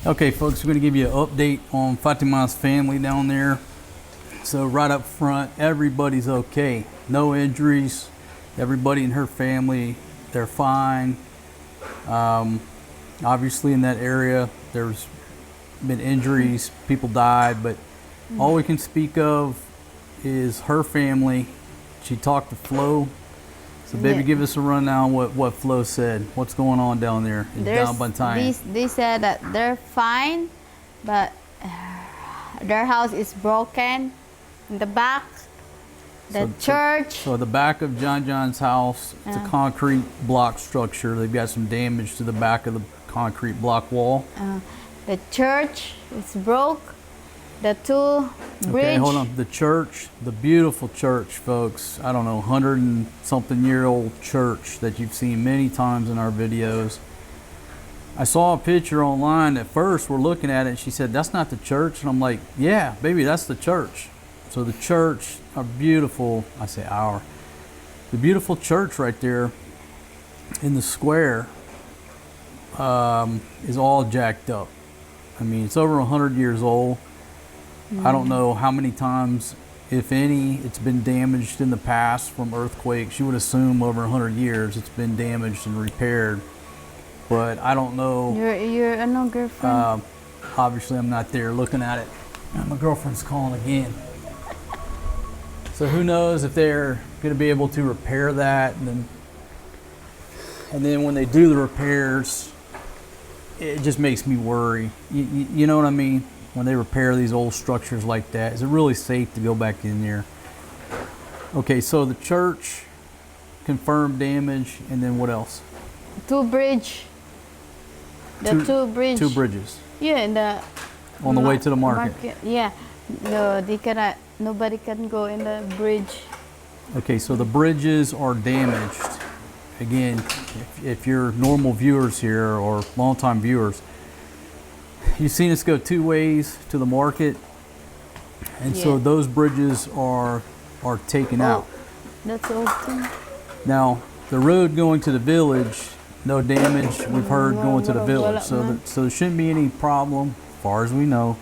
Okay, folks, we're going to give you an update on Fatima's family down there. So right up front, everybody's okay. No injuries. Everybody in her family, they're fine. Obviously in that area, there's been injuries, people died, but all we can speak of is her family. She talked to Flo. So baby, give us a rundown what Flo said. What's going on down there in down Bantayan? They said that they're fine, but their house is broken in the back. Church. So the back of John John's house, it's a concrete block structure. They've got some damage to the back of the concrete block wall. The church is broke. The two bridge. Okay, hold on. The church, the beautiful church, folks. I don't know, 100-and-something-year-old church that you've seen many times in our videos. I saw a picture online. At first, we're looking at it, and she said, "That's not the church." And I'm like, "Yeah, baby, that's the church." So the church, our beautiful, I say our, the beautiful church right there in the square is all jacked up. I mean, it's over 100 years old. I don't know how many times, if any, it's been damaged in the past from earthquakes. You would assume over 100 years it's been damaged and repaired. But I don't know. You're no girlfriend? Obviously, I'm not there looking at it. My girlfriend's calling again. So who knows if they're going to be able to repair that. And then when they do the repairs, it just makes me worry. You know what I mean? When they repair these old structures like that, is it really safe to go back in there? Okay, so the church confirmed damage, and then what else? Two bridge. Two bridges. Yeah, on the way to the market. Yeah, no, they cannot. Nobody can go in the bridge. Okay, so the bridges are damaged. Again, if you're normal viewers here or longtime viewers, you've seen us go two ways to the market, and so those bridges are taken out. That's all too. Now, the road going to the village, no damage. We've heard going to the village, so there shouldn't be any problem, as far as we know,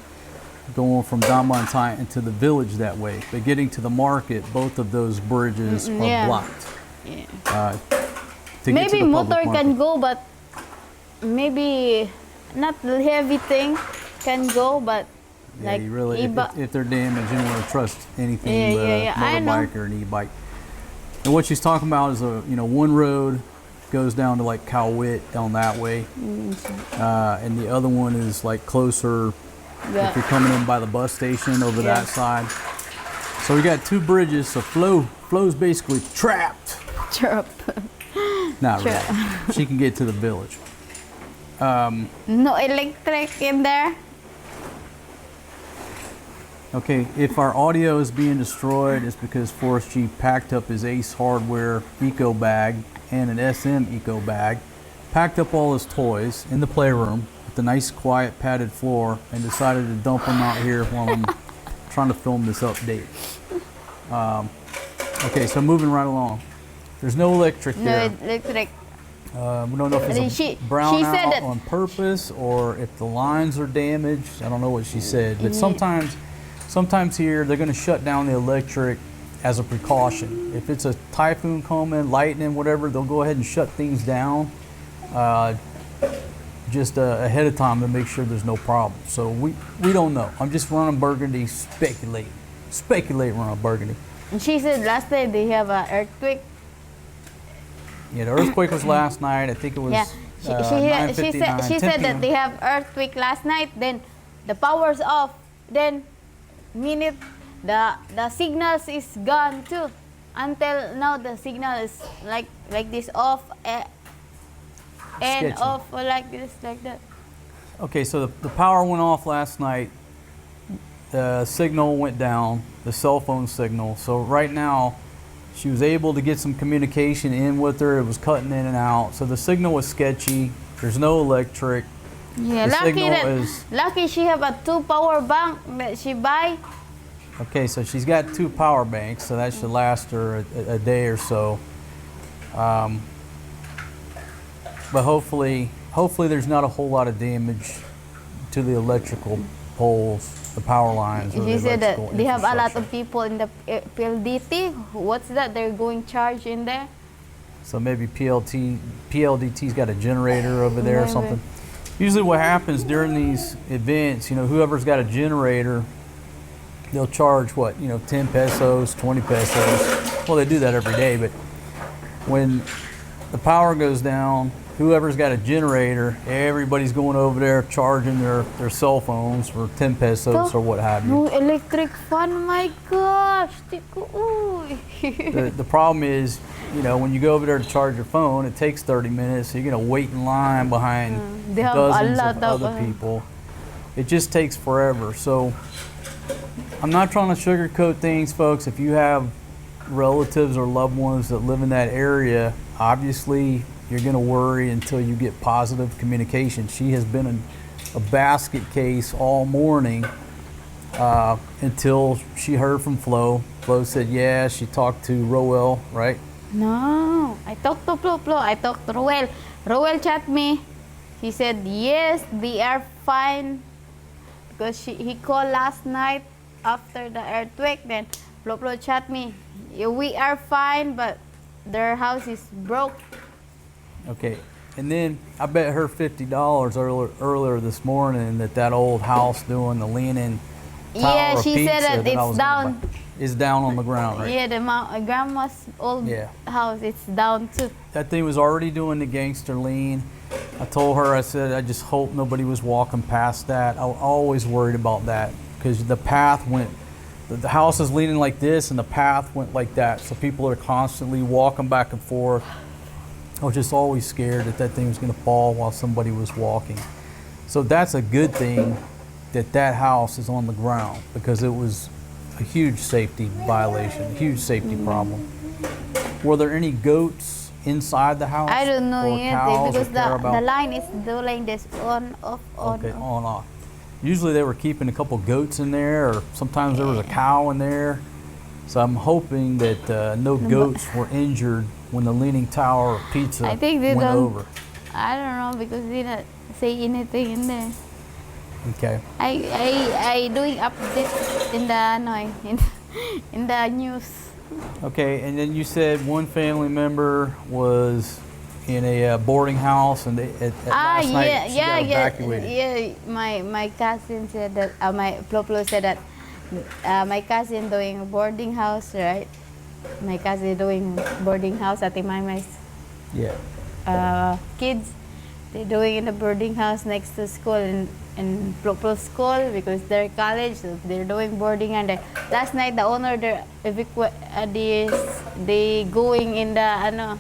going from Damantai into the village that way. But getting to the market, both of those bridges are blocked. Yeah. Maybe motor can go, but maybe not the heavy thing can go, but yeah, like you really, if they're damaged, you don't want to trust anything but a motorbike or an e-bike. And what she's talking about is one road goes down to like Cowit down that way, and the other one is like closer if you're coming in by the bus station over that side. So we got two bridges. So Flo's basically trapped. Not really. She can get to the village. No electric in there. Okay, if our audio is being destroyed, it's because Forrest G packed up his Ace Hardware Eco bag and an SM Eco bag, packed up all his toys in the playroom with the nice quiet padded floor, and decided to dump them out here while I'm trying to film this update. Okay, so moving right along. There's no electric there. No electric. We don't know if it's a brownout on purpose or if the lines are damaged. I don't know what she said, but sometimes here they're going to shut down the electric as a precaution. If it's a typhoon coming, lightning, whatever, they'll go ahead and shut things down just ahead of time to make sure there's no problem. So we don't know. I'm just running Burgundy, speculate running Burgundy. And she said last night they have an earthquake. Yeah, the earthquake was last night. I think it was. Yeah, she said that they have earthquake last night. Then the power's off. Then minute the signals is gone too. Until now the signal is like this off and sketchy. Off like this like that. Okay, so the power went off last night. The signal went down, the cell phone signal. So right now, she was able to get some communication in with her. It was cutting in and out. So the signal was sketchy. There's no electric. Yeah, lucky she have a 2 power bank that she buy. Okay, so she's got 2 power banks, so that should last her a day or so. But hopefully there's not a whole lot of damage to the electrical poles, the power lines. Or She said that electrical they have a lot infrastructure. of people in the PLDT. What's that? They're going charge in there. So maybe PLDT's got a generator over there or Maybe. something. Usually what happens during these events, you know, whoever's got a generator, they'll charge what, you know, 10 pesos, 20 pesos. Well, they do that every day, but when the power goes down, whoever's got a generator, everybody's going over there charging their cell phones for 10 pesos or what have you. No electric fan, my gosh. Uy. The problem is, you know, when you go over there to charge your phone, it takes 30 minutes. So you're going to wait in line behind They have dozens a lot of other people. It just takes forever. So I'm not trying to sugarcoat things, folks. If you have relatives or loved ones that live in that area, obviously you're going to worry until you get positive communication. She has been in a basket case all morning until she heard from Flo. Flo said, yeah, she talked to Roel, right? No, I talked to Flo. I talked to Roel. Roel chat me. He said, yes, they are fine. Because he called last night after the earthquake. Then Flo chat me. We are fine, but their house is broke. Okay, and then I bet her $50 earlier this morning that old house doing the leaning tower Yeah, of she pizza said that I it's was gonna down. buy is down on the ground, right? Yeah, the grandma's old house, it's down too. That thing was already doing the gangster lean. I told her, I said, I just hope nobody was walking past that. I always worried about that because the path went, the house is leaning like this and the path went like that. So people are constantly walking back and forth. I was just always scared that thing was going to fall while somebody was walking. So that's a good thing that house is on the ground because it was a huge safety violation, a huge safety problem. Were there any goats inside the house? I don't know or yet cows because or the carabao? line is doing this on, off, on. Okay, off. on off. Usually they were keeping a couple goats in there, or sometimes there was a cow in there. So I'm hoping that no goats were injured when the leaning tower of pizza I think they went don't. over. I don't know because they didn't say anything in there. Okay. I doing update in the in the news. Okay, and then you said one family member was in a boarding house, and last night she got evacuated. Yeah. My cousin said that my Plo said that my cousin doing boarding house, right? My cousin doing boarding house at Imai's kids. They're doing in the boarding house next to school in Plo school because they're college, so they're doing boarding. And last night the owner they going in the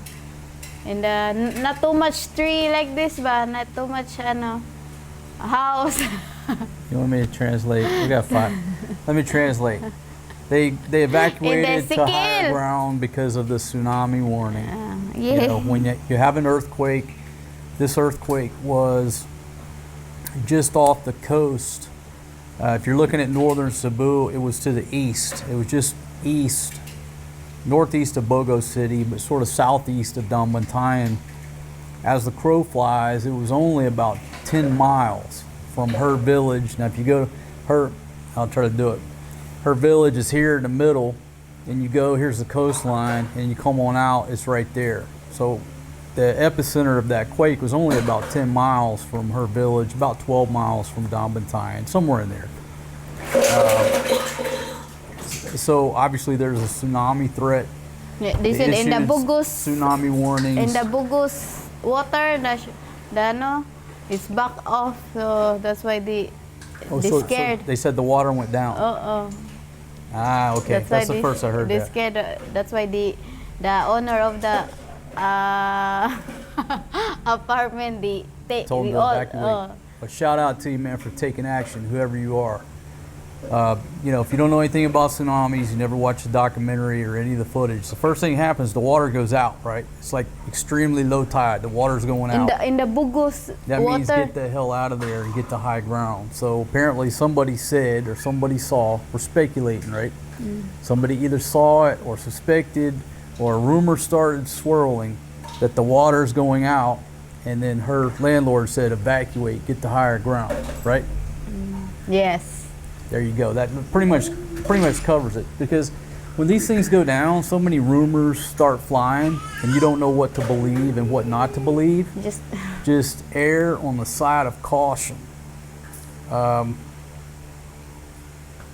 in the not too much tree like this, but not too much house. You want me to translate? We got 5. Let me translate. They evacuated to higher ground because of the tsunami warning. Yeah. You know, when you have an earthquake, this earthquake was just off the coast. If you're looking at northern Cebu, it was to the east. It was just east, northeast of Bogo City, but sort of southeast of Dambantayan. As the crow flies, it was only about 10 miles from her village. Now, if you go to her, I'll try to do it. Her village is here in the middle, and you go, here's the coastline, and you come on out, it's right there. So the epicenter of that quake was only about 10 miles from her village, about 12 miles from Dambantayan, somewhere in there. So obviously there's a tsunami threat. Yeah, they said in the Bugos tsunami warnings. In the Bugos water, it's back off, so that's why they scared. So they said the water went down. Ah, okay. That's the first I heard they that. Scared. That's why the owner of the apartment told them to evacuate. But shout out to you, man, for taking action, whoever you are. You know, if you don't know anything about tsunamis, you never watch the documentary or any of the footage, the first thing that happens, the water goes out, right? It's like extremely low tide. The water's going out. In the Bugos that water. means get the hell out of there and get to high ground. So apparently somebody said or somebody saw, we're speculating, right? Somebody either saw it or suspected or a rumor started swirling that the water's going out, and then her landlord said evacuate, get to higher ground, right? Yes. There you go. That pretty much covers it, because when these things go down, so many rumors start flying, and you don't know what to believe and what not to believe. Just err on the side of caution.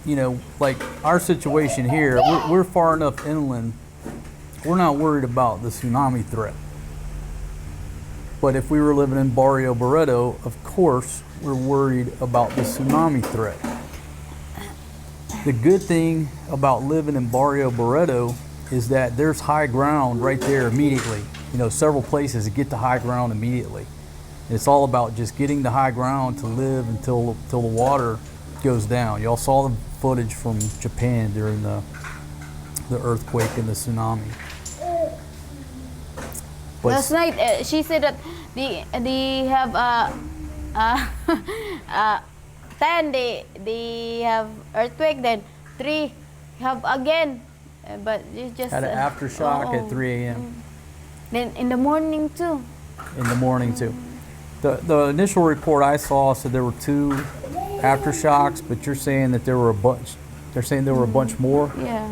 You know, like our situation here, we're far enough inland, we're not worried about the tsunami threat. But if we were living in Barrio Barreto, of course, we're worried about the tsunami threat. The good thing about living in Barrio Barreto is that there's high ground right there immediately. You know, several places to get to high ground immediately. It's all about just getting to high ground to live until the water goes down. Y'all saw the footage from Japan during the earthquake and the tsunami. But last night, she said that they have 10 they have earthquake, then 3 have again, but it's just had an aftershock at 3 a.m. Then in the morning too. In the morning too. The initial report I saw said there were 2 aftershocks, but you're saying that there were a bunch. They're saying there were a bunch more. Yeah.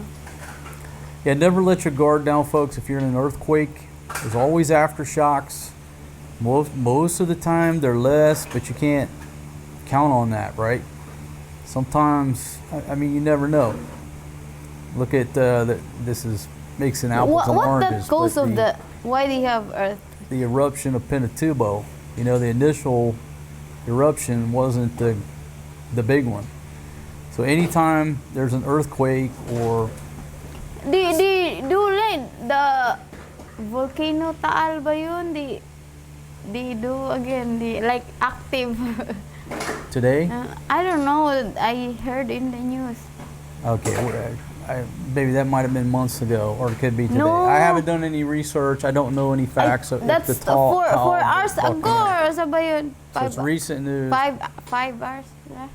Yeah, never let your guard down, folks. If you're in an earthquake, there's always aftershocks. Most of the time they're less, but you can't count on that, right? Sometimes, I mean, you never know. Look at this is mixing apples and oranges. What's the cause of the? Why do you have earth? The eruption of Pinatubo. You know, the initial eruption wasn't the big one. So anytime there's an earthquake or the volcano Taal ba yun? They do again, like active. Today? I don't know. I heard in the news. Okay, maybe that might have been months ago, or it could be today. No. I haven't done any research. I don't know any facts. That's 4 hours ago. Or sa ba yun? So it's recent news. 5 hours. Yeah.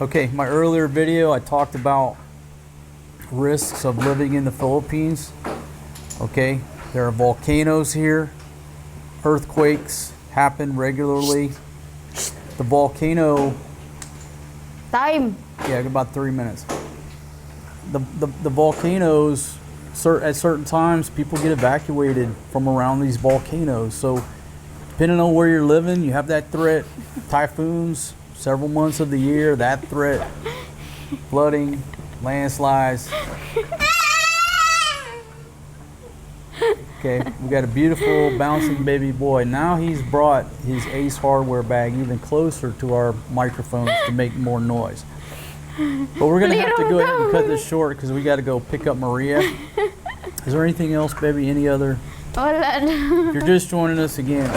Okay, my earlier video, I talked about risks of living in the Philippines. Okay, there are volcanoes here. Earthquakes happen regularly. The volcano... Time. Yeah, about 3 minutes. The volcanoes, at certain times, people get evacuated from around these volcanoes. So depending on where you're living, you have that threat. Typhoons, several months of the year, that threat. Flooding, landslides. Okay, we got a beautiful bouncing baby boy. Now he's brought his Ace Hardware bag even closer to our microphones to make more noise. But we're gonna have to go ahead and cut this short because we got to go pick up Maria. Is there anything else, baby? Any other? If you're just joining us again,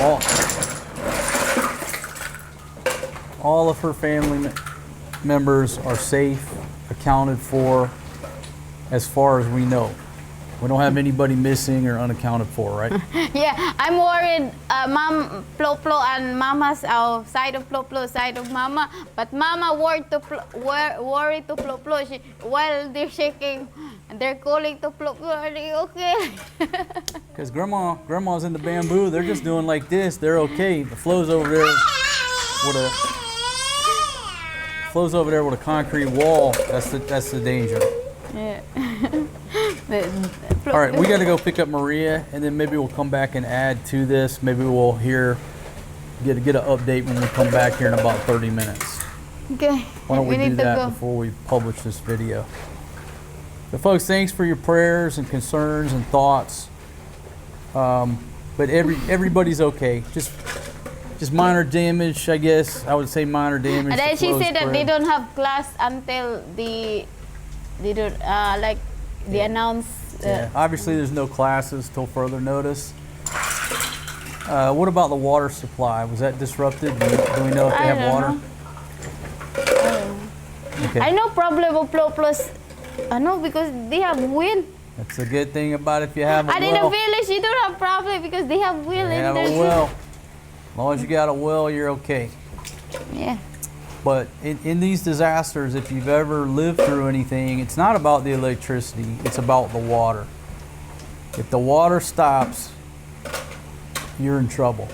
all of her family members are safe, accounted for, as far as we know. We don't have anybody missing or unaccounted for, right? Yeah, I'm worried. Mom, Plo and Mama's side of Plo, side of Mama. But Mama worried to Plo. While they're shaking, they're calling to Plo. Are they okay? Because Grandma's in the bamboo. They're just doing like this. They're okay. The Flo's over there with a concrete wall. That's the danger. Yeah. All right, we got to go pick up Maria, and then maybe we'll come back and add to this. Maybe we'll get an update when we come back here in about 30 minutes. Okay. Why don't we do that before we publish this video? So, folks, thanks for your prayers and concerns and thoughts. But everybody's okay. Just minor damage, I guess. I would say minor damage. And then she said that they don't have class until they don't they announce. Yeah. Obviously, there's no classes till further notice. What about the water supply? Was that disrupted? Do we know if they have water? Okay. I know problem of Plo Plus. I know because they have wind. That's the good thing about if you have a well. And in the village, you don't have problem because they have well. They have a well. As long as you got a well, you're okay. Yeah. But in these disasters, if you've ever lived through anything, it's not about the electricity, it's about the water. If the water stops, you're in trouble.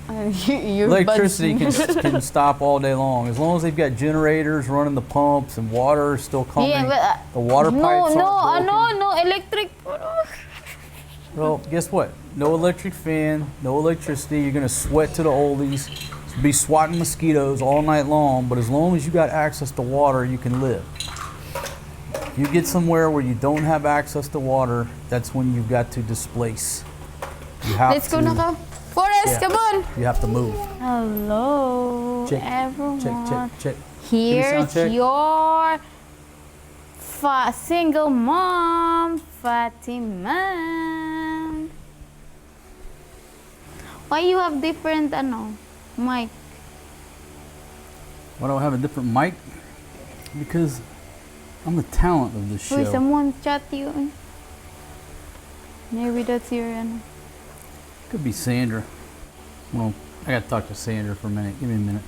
Your Electricity buds- can stop all day long. As long as they've got generators running the pumps and water is still coming. Yeah, but, the water pipes aren't broken. no electric. Well, guess what? No electric fan, no electricity. You're gonna sweat to the oldies. Be swatting mosquitoes all night long. But as long as you got access to water, you can live. You get somewhere where you don't have access to water, that's when you've got to displace. You have Let's go, Naka. Forrest, come on. You have to move. Hello, Check, everyone. check. Here's check. your single mom, Fatima. Why you have different mic? Why do I have a different mic? Because I'm the talent of this show. Wait, someone chat you. Maybe that's your Could be Sandra. Well, I gotta talk to Sandra for a minute. Give me a minute.